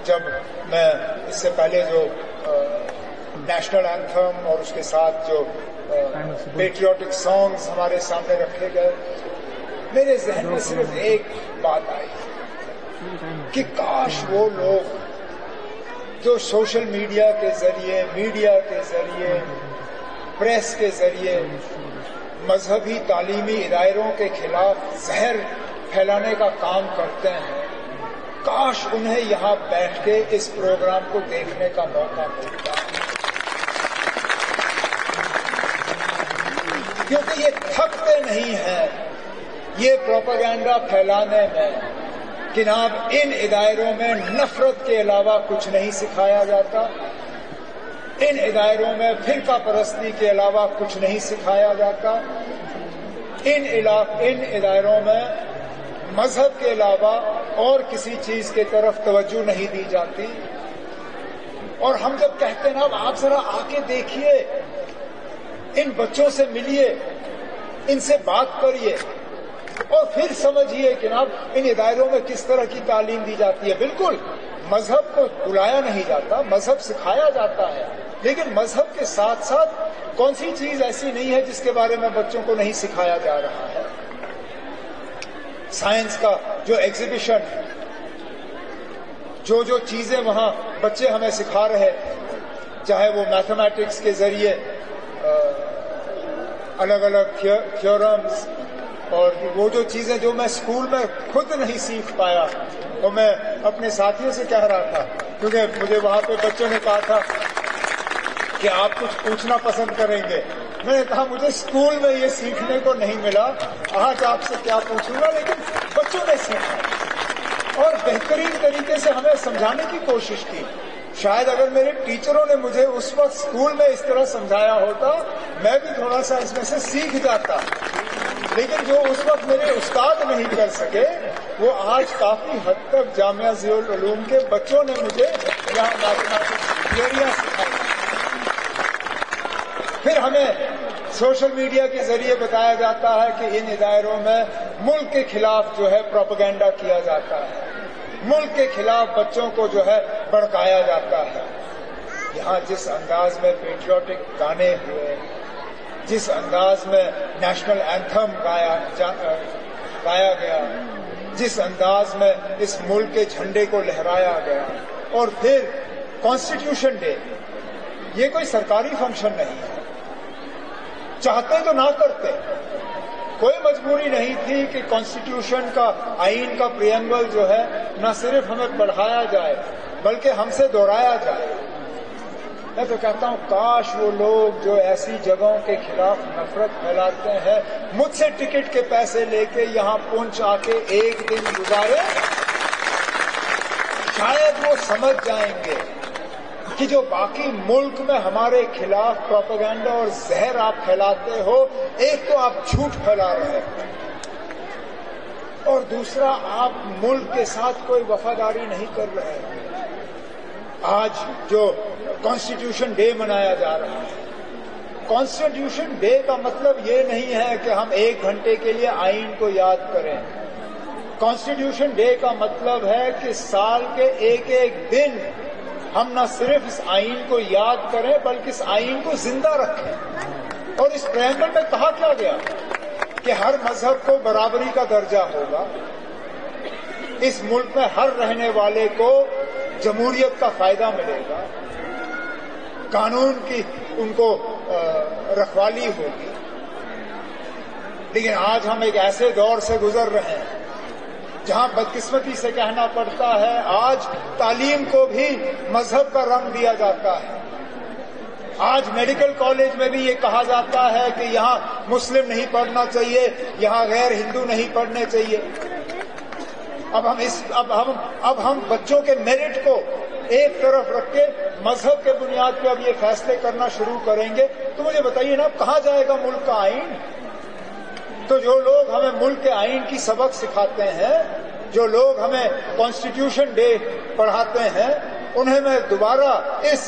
جب میں اس سے پہلے جو نیشنل اینتھم اور اس کے ساتھ جو پیٹریوٹک سانگز ہمارے سامنے رکھے گئے، میرے ذہن میں صرف ایک بات آئی کہ کاش وہ لوگ جو سوشل میڈیا کے ذریعے، میڈیا کے ذریعے، پریس کے ذریعے مذہبی تعلیمی اداروں کے خلاف زہر پھیلانے کا کام کرتے ہیں، کاش انہیں یہاں بیٹھ کے اس پروگرام کو دیکھنے کا موقع ملتا، کیونکہ یہ تھکتے نہیں ہیں یہ پروپیگنڈا پھیلانے میں کہ جناب ان اداروں میں نفرت کے علاوہ کچھ نہیں سکھایا جاتا، ان اداروں میں فرقہ پرستی کے علاوہ کچھ نہیں سکھایا جاتا، ان اداروں میں مذہب کے علاوہ اور کسی چیز کی طرف توجہ نہیں دی جاتی۔ اور ہم جب کہتے ہیں نا آپ ذرا آ کے دیکھیے، ان بچوں سے ملیے، ان سے بات کریے اور پھر سمجھیے کہ جناب ان اداروں میں کس طرح کی تعلیم دی جاتی ہے۔ بالکل مذہب کو بلایا نہیں جاتا، مذہب سکھایا جاتا ہے، لیکن مذہب کے ساتھ ساتھ کون سی چیز ایسی نہیں ہے جس کے بارے میں بچوں کو نہیں سکھایا جا رہا ہے۔ سائنس کا جو ایگزیبیشن، جو چیزیں وہاں بچے ہمیں سکھا رہے، چاہے وہ میتھمیٹکس کے ذریعے الگ الگ تھیورمز، اور وہ جو چیزیں جو میں اسکول میں خود نہیں سیکھ پایا، تو میں اپنے ساتھیوں سے کہہ رہا تھا، کیونکہ مجھے وہاں پہ بچوں نے کہا تھا کہ آپ کچھ پوچھنا پسند کریں گے۔ میں نے کہا مجھے اسکول میں یہ سیکھنے کو نہیں ملا، آج آپ سے کیا پوچھوں گا، لیکن بچوں نے سیکھا اور بہترین طریقے سے ہمیں سمجھانے کی کوشش کی۔ شاید اگر میرے ٹیچروں نے مجھے اس وقت اسکول میں اس طرح سمجھایا ہوتا، میں بھی تھوڑا سا اس میں سے سیکھ جاتا، لیکن جو اس وقت میرے استاد نہیں کر سکے وہ آج کافی حد تک جامعہ ضیاء العلوم کے بچوں نے مجھے یہاں میتھمیٹکس تھیوریاں سکھائی۔ پھر ہمیں سوشل میڈیا کے ذریعے بتایا جاتا ہے کہ ان اداروں میں ملک کے خلاف جو ہے پروپیگنڈا کیا جاتا ہے، ملک کے خلاف بچوں کو جو ہے بھڑکایا جاتا ہے۔ یہاں جس انداز میں پیٹریوٹک گانے ہوئے، جس انداز میں نیشنل اینتھم گایا گیا، جس انداز میں اس ملک کے جھنڈے کو لہرایا گیا، اور پھر کانسٹیٹیوشن ڈے، یہ کوئی سرکاری فنکشن نہیں ہے، چاہتے تو نہ کرتے، کوئی مجبوری نہیں تھی کہ کانسٹیٹیوشن کا، آئین کا پریمبل جو ہے نہ صرف ہمیں پڑھایا جائے بلکہ ہم سے دہرایا جائے۔ میں تو کہتا ہوں کاش وہ لوگ جو ایسی جگہوں کے خلاف نفرت پھیلاتے ہیں مجھ سے ٹکٹ کے پیسے لے کے یہاں پہنچ آ کے ایک دن گزارے، شاید وہ سمجھ جائیں گے کہ جو باقی ملک میں ہمارے خلاف پروپیگنڈا اور زہر آپ پھیلاتے ہو، ایک تو آپ جھوٹ پھیلا رہے ہیں اور دوسرا آپ ملک کے ساتھ کوئی وفاداری نہیں کر رہے ہیں۔ آج جو کانسٹیٹیوشن ڈے منایا جا رہا ہے، کانسٹیٹیوشن ڈے کا مطلب یہ نہیں ہے کہ ہم 1 گھنٹے کے لیے آئین کو یاد کریں۔ کانسٹیٹیوشن ڈے کا مطلب ہے کہ سال کے ایک ایک دن ہم نہ صرف اس آئین کو یاد کریں بلکہ اس آئین کو زندہ رکھیں۔ اور اس پریمبل میں کہا کیا گیا کہ ہر مذہب کو برابری کا درجہ ہوگا، اس ملک میں ہر رہنے والے کو جمہوریت کا فائدہ ملے گا، قانون کی ان کو رکھوالی ہوگی۔ لیکن آج ہم ایک ایسے دور سے گزر رہے ہیں جہاں بدقسمتی سے کہنا پڑتا ہے آج تعلیم کو بھی مذہب کا رنگ دیا جاتا ہے۔ آج میڈیکل کالج میں بھی یہ کہا جاتا ہے کہ یہاں مسلم نہیں پڑھنا چاہیے، یہاں غیر ہندو نہیں پڑھنے چاہیے۔ اب ہم بچوں کے میرٹ کو ایک طرف رکھ کے مذہب کے بنیاد پہ اب یہ فیصلے کرنا شروع کریں گے تو مجھے بتائیے نا کہاں جائے گا ملک کا آئین؟ تو جو لوگ ہمیں ملک کے آئین کی سبق سکھاتے ہیں، جو لوگ ہمیں کانسٹیٹیوشن ڈے پڑھاتے ہیں، انہیں میں دوبارہ اس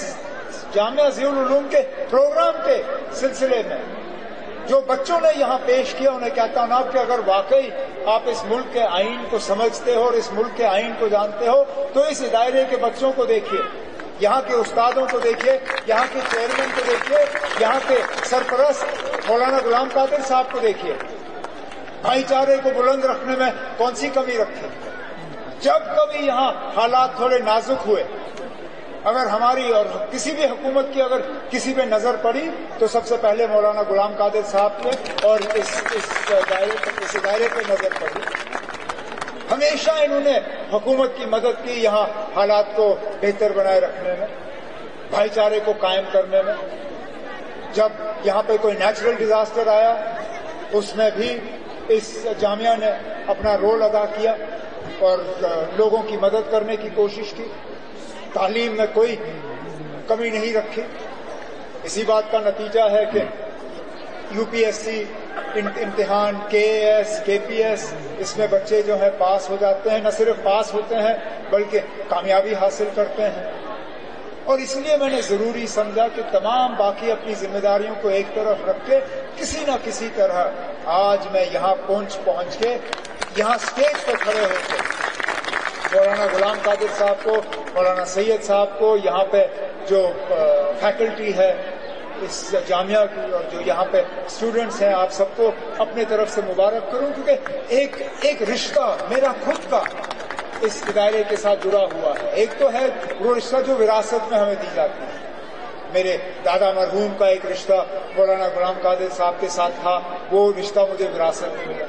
جامعہ ضیاء العلوم کے پروگرام کے سلسلے میں جو بچوں نے یہاں پیش کیا انہیں کہتا ہوں آپ کہ اگر واقعی آپ اس ملک کے آئین کو سمجھتے ہو اور اس ملک کے آئین کو جانتے ہو تو اس ادارے کے بچوں کو دیکھیے، یہاں کے استادوں کو دیکھیے، یہاں کے چیئرمین کو دیکھیے، یہاں کے سرپرست مولانا غلام قادر صاحب کو دیکھیے، بھائی چارے کو بلند رکھنے میں کون سی کمی رکھی؟ جب کبھی یہاں حالات تھوڑے نازک ہوئے، اگر ہماری اور کسی بھی حکومت کی اگر کسی پہ نظر پڑی تو سب سے پہلے مولانا غلام قادر صاحب پہ اور اس دائرے پہ نظر پڑی۔ ہمیشہ انہوں نے حکومت کی مدد کی یہاں حالات کو بہتر بنائے رکھنے میں، بھائی چارے کو قائم کرنے میں۔ جب یہاں پہ کوئی نیچرل ڈیزاسٹر آیا اس میں بھی اس جامعہ نے اپنا رول ادا کیا اور لوگوں کی مدد کرنے کی کوشش کی، تعلیم میں کوئی کمی نہیں رکھی۔ اسی بات کا نتیجہ ہے کہ یو پی ایس سی امتحان، کے اے ایس، کے پی ایس، اس میں بچے جو ہیں پاس ہو جاتے ہیں، نہ صرف پاس ہوتے ہیں بلکہ کامیابی حاصل کرتے ہیں۔ اور اس لیے میں نے ضروری سمجھا کہ تمام باقی اپنی ذمہ داریوں کو ایک طرف رکھ کے کسی نہ کسی طرح آج میں یہاں پہنچ کے یہاں اسٹیج پہ کھڑے ہو کے مولانا غلام قادر صاحب کو، مولانا سید صاحب کو، یہاں پہ جو فیکلٹی ہے اس جامعہ کی اور جو یہاں پہ اسٹوڈنٹس ہیں، آپ سب کو اپنے طرف سے مبارک کروں، کیونکہ ایک رشتہ میرا خود کا اس ادارے کے ساتھ جڑا ہوا ہے۔ ایک تو ہے وہ رشتہ جو وراثت میں ہمیں دی جاتی ہے، میرے دادا مرحوم کا ایک رشتہ مولانا غلام قادر صاحب کے ساتھ تھا، وہ رشتہ مجھے وراثت میں ملا۔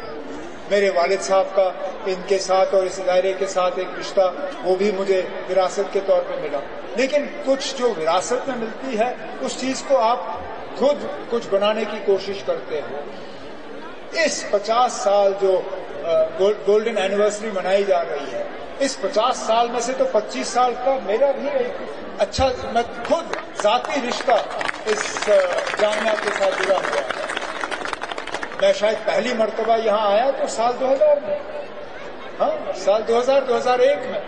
میرے والد صاحب کا ان کے ساتھ اور اس ادارے کے ساتھ ایک رشتہ، وہ بھی مجھے وراثت کے طور پہ ملا۔ لیکن کچھ جو وراثت میں ملتی ہے اس چیز کو آپ خود کچھ بنانے کی کوشش کرتے ہو۔ اس 50 سال جو گولڈن اینیورسری منائی جا رہی ہے، اس 50 سال میں سے تو 25 سال کا میرا بھی ایک اچھا، میں خود ذاتی رشتہ اس جامعہ کے ساتھ جڑا ہوا ہے۔ میں شاید پہلی مرتبہ یہاں آیا تو سال 2000 میں، سال 2001 میں،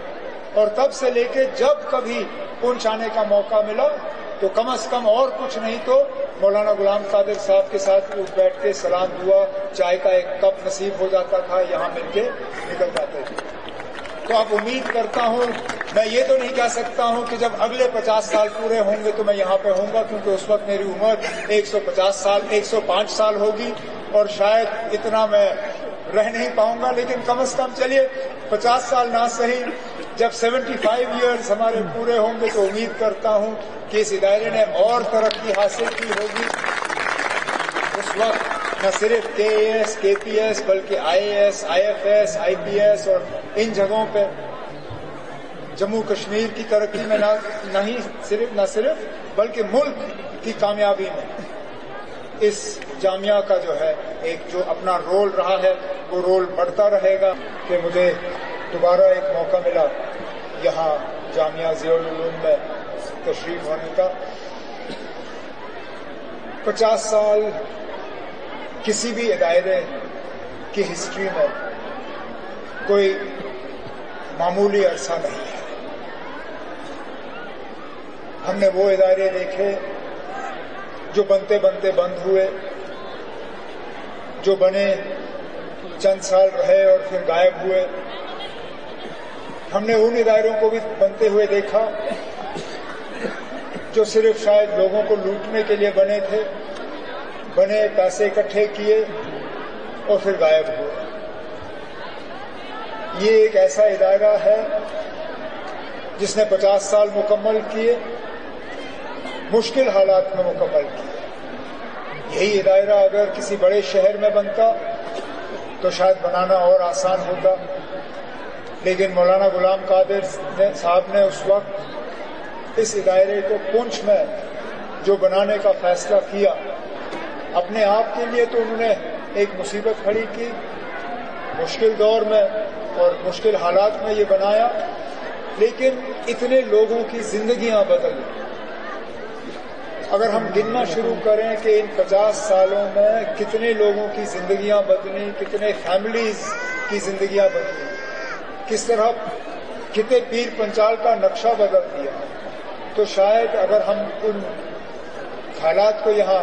اور تب سے لے کے جب کبھی پونچھ آنے کا موقع ملا تو کم از کم اور کچھ نہیں تو مولانا غلام قادر صاحب کے ساتھ اٹھ بیٹھ کے سلام دعا، چائے کا ایک کپ نصیب ہو جاتا تھا، یہاں مل کے نکل جاتے تھے۔ تو اب امید کرتا ہوں، میں یہ تو نہیں کہہ سکتا ہوں کہ جب اگلے 50 سال پورے ہوں گے تو میں یہاں پہ ہوں گا، کیونکہ اس وقت میری عمر 150 سال 105 سال ہوگی اور شاید اتنا میں رہ نہیں پاؤں گا، لیکن کم از کم چلیے 50 سال نہ صحیح، جب 75 ایئرز ہمارے پورے ہوں گے تو امید کرتا ہوں کہ اس ادارے نے اور ترقی حاصل کی ہوگی۔ اس وقت نہ صرف کے اے ایس، کے پی ایس، بلکہ I A S, I F S, I P S اور ان جگہوں پہ جموں کشمیر کی ترقی میں نہ صرف بلکہ ملک کی کامیابی میں اس جامعہ کا جو ہے ایک جو اپنا رول رہا ہے وہ رول بڑھتا رہے گا۔ کہ مجھے دوبارہ ایک موقع ملا یہاں جامعہ ضیاء العلوم میں تشریف ہونے کا۔ 50 سال کسی بھی ادارے کی ہسٹری میں کوئی معمولی عرصہ نہیں ہے۔ ہم نے وہ ادارے دیکھے جو بنتے بنتے بند ہوئے، جو بنے چند سال رہے اور پھر غائب ہوئے۔ ہم نے ان اداروں کو بھی بنتے ہوئے دیکھا جو صرف شاید لوگوں کو لوٹنے کے لیے بنے تھے، بنے، پیسے اکٹھے کیے اور پھر غائب ہوئے۔ یہ ایک ایسا ادارہ ہے جس نے 50 سال مکمل کیے، مشکل حالات میں مکمل کیے۔ یہی ادارہ اگر کسی بڑے شہر میں بنتا تو شاید بنانا اور آسان ہوتا، لیکن مولانا غلام قادر صاحب نے اس وقت اس ادارے کو پونچھ میں جو بنانے کا فیصلہ کیا، اپنے آپ کے لیے تو انہوں نے ایک مصیبت کھڑی کی، مشکل دور میں اور مشکل حالات میں یہ بنایا، لیکن اتنے لوگوں کی زندگیاں بدل گئی۔ اگر ہم گننا شروع کریں کہ ان 50 سالوں میں کتنے لوگوں کی زندگیاں بدلی، کتنے فیملیز کی زندگیاں بدلی، کس طرح کتنے پیر پنچال کا نقشہ بدل دیا، تو شاید اگر ہم ان حالات کو یہاں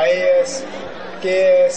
IAS, KS,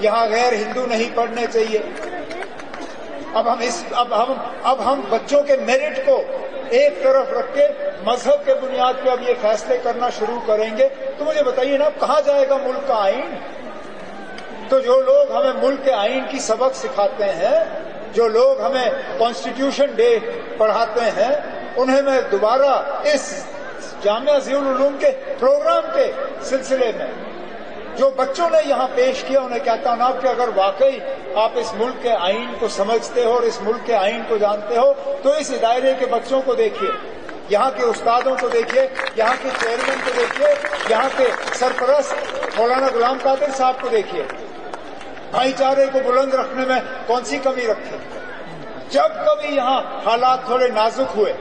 یہاں غیر ہندو نہیں پڑھنے چاہیے۔ اب ہم بچوں کے میرٹ کو ایک طرف رکھ کے مذہب کے بنیاد پہ اب یہ فیصلے کرنا شروع کریں گے تو مجھے بتائیے نا کہاں جائے گا ملک کا آئین؟ تو جو لوگ ہمیں ملک کے آئین کی سبق سکھاتے ہیں، جو لوگ ہمیں کانسٹیٹیوشن ڈے پڑھاتے ہیں، انہیں میں دوبارہ اس جامعہ ضیاء العلوم کے پروگرام کے سلسلے میں جو بچوں نے یہاں پیش کیا انہیں کہتا ہوں کہ اگر واقعی آپ اس ملک کے آئین کو سمجھتے ہو اور اس ملک کے آئین کو جانتے ہو تو اس ادارے کے بچوں کو دیکھیے، یہاں کے استادوں کو دیکھیے، یہاں کے چیئرمین کو دیکھیے، یہاں کے سرپرست مولانا غلام قادر صاحب کو دیکھیے، بھائی چارے کو بلند رکھنے میں کون سی کمی رکھی؟ جب کبھی یہاں حالات تھوڑے نازک ہوئے،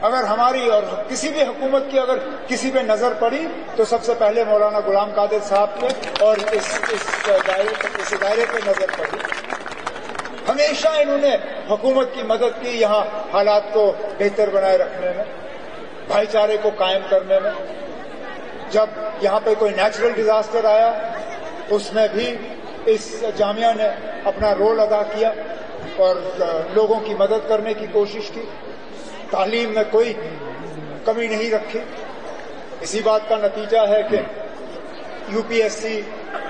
اگر ہماری اور کسی بھی حکومت کی اگر کسی پہ نظر پڑی تو سب سے پہلے مولانا غلام قادر صاحب پہ اور اس دائرے پہ نظر پڑی۔ ہمیشہ انہوں نے حکومت کی مدد کی یہاں حالات کو بہتر بنائے رکھنے میں، بھائی چارے کو قائم کرنے میں۔ جب یہاں پہ کوئی نیچرل ڈیزاسٹر آیا اس میں بھی اس جامعہ نے اپنا رول ادا کیا اور لوگوں کی مدد کرنے کی کوشش کی، تعلیم میں کوئی کمی نہیں رکھی۔ اسی بات کا نتیجہ ہے کہ یو پی ایس سی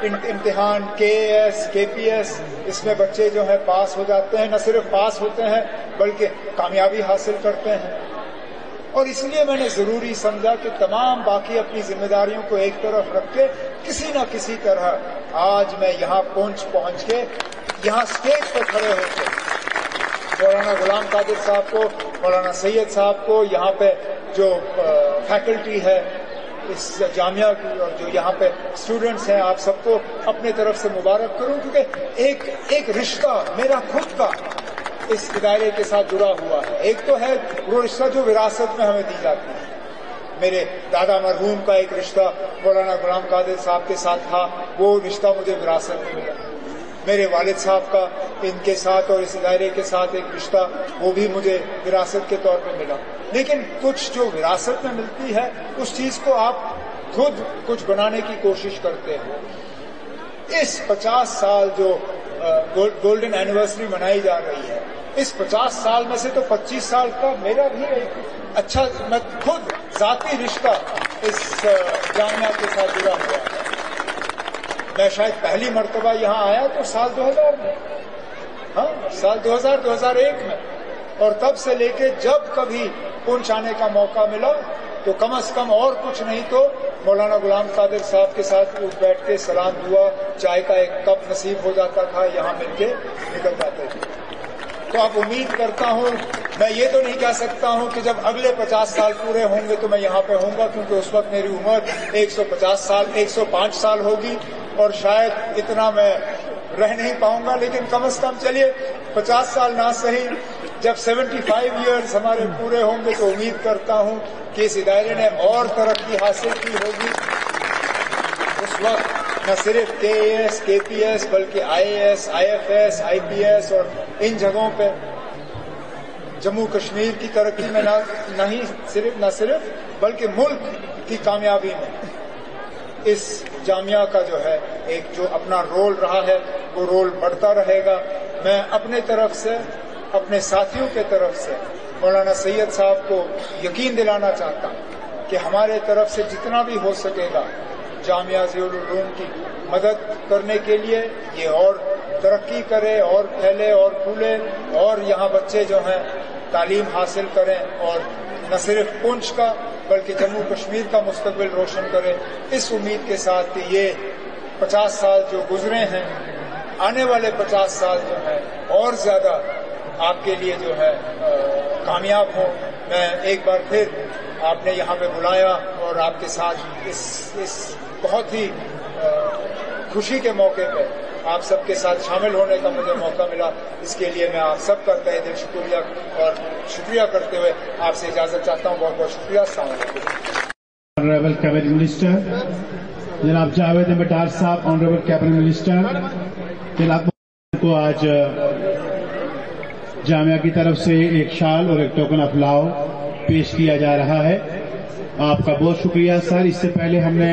امتحان، کے اے ایس، کے پی ایس، اس میں بچے جو ہیں پاس ہو جاتے ہیں، نہ صرف پاس ہوتے ہیں بلکہ کامیابی حاصل کرتے ہیں۔ اور اس لیے میں نے ضروری سمجھا کہ تمام باقی اپنی ذمہ داریوں کو ایک طرف رکھ کے کسی نہ کسی طرح آج میں یہاں پہنچ کے یہاں اسٹیج پہ کھڑے ہو کے مولانا غلام قادر صاحب کو، مولانا سید صاحب کو، یہاں پہ جو فیکلٹی ہے اس جامعہ کی اور جو یہاں پہ اسٹوڈنٹس ہیں، آپ سب کو اپنے طرف سے مبارک کروں، کیونکہ ایک رشتہ میرا خود کا اس ادارے کے ساتھ جڑا ہوا ہے۔ ایک تو ہے وہ رشتہ جو وراثت میں ہمیں دی جاتی ہے، میرے دادا مرحوم کا ایک رشتہ مولانا غلام قادر صاحب کے ساتھ تھا، وہ رشتہ مجھے وراثت میں ملا۔ میرے والد صاحب کا ان کے ساتھ اور اس ادارے کے ساتھ ایک رشتہ وہ بھی مجھے وراثت کے طور پہ ملا۔ لیکن کچھ جو وراثت میں ملتی ہے اس چیز کو آپ خود کچھ بنانے کی کوشش کرتے ہو۔ اس 50 سال جو گولڈن اینیورسری منائی جا رہی ہے، اس 50 سال میں سے تو 25 سال کا میرا بھی ایک اچھا میں خود ذاتی رشتہ اس جامعہ کے ساتھ جڑا ہوا ہے۔ میں شاید پہلی مرتبہ یہاں آیا تو سال 2000 میں، سال 2001 میں، اور تب سے لے کے جب کبھی پونچھ آنے کا موقع ملا تو کم از کم اور کچھ نہیں تو مولانا غلام قادر صاحب کے ساتھ اٹھ بیٹھ کے سلام دعا، چائے کا ایک کپ نصیب ہو جاتا تھا، یہاں مل کے نکل جاتے تھے۔ تو اب امید کرتا ہوں، میں یہ تو نہیں کہہ سکتا ہوں کہ جب اگلے 50 سال پورے ہوں گے تو میں یہاں پہ ہوں گا، کیونکہ اس وقت میری عمر 105 سال ہوگی اور شاید اتنا میں رہ نہیں پاؤں گا، لیکن کم از کم چلیے 50 سال نہ صحیح، جب 75 ایئرز ہمارے پورے ہوں گے تو امید کرتا ہوں کہ اس ادارے نے اور ترقی حاصل کی ہوگی۔ اس وقت نہ صرف کے اے ایس، کے پی ایس، بلکہ I A S, I F S, I P S اور ان جگہوں پہ جموں کشمیر کی ترقی میں نہ صرف بلکہ ملک کی کامیابی میں اس جامعہ کا جو ہے ایک جو اپنا رول رہا ہے وہ رول بڑھتا رہے گا۔ میں اپنے طرف سے، اپنے ساتھیوں کے طرف سے مولانا سید صاحب کو یقین دلانا چاہتا ہوں کہ ہمارے طرف سے جتنا بھی ہو سکے گا جامعہ ضیاء العلوم کی مدد کرنے کے لیے یہ اور ترقی کرے اور پھیلے اور پھولے اور یہاں بچے جو ہیں تعلیم حاصل کریں اور نہ صرف پونچھ کا بلکہ جموں کشمیر کا مستقبل روشن کرے، اس امید کے ساتھ کہ یہ 50 سال جو گزرے ہیں، آنے والے 50 سال جو ہیں اور زیادہ آپ کے لیے جو ہے کامیاب ہوں۔ میں ایک بار پھر آپ نے یہاں پہ بلایا اور آپ کے ساتھ اس بہت ہی خوشی کے موقع پہ آپ سب کے ساتھ شامل ہونے کا مجھے موقع ملا، اس کے لیے میں آپ سب کا تہہ دل شکریہ کرتے ہوئے آپ سے اجازت چاہتا ہوں۔ بہت بہت شکریہ، السلام علیکم۔ آنریبل کیبنٹ منسٹر جناب جاوید احمد ڈار صاحب، آنریبل کیبنٹ منسٹر جناب کو آج جامعہ کی طرف سے ایک شال اور ایک ٹوکن آف لو پیش کیا جا رہا ہے۔ آپ کا بہت شکریہ سر۔ اس سے پہلے ہم نے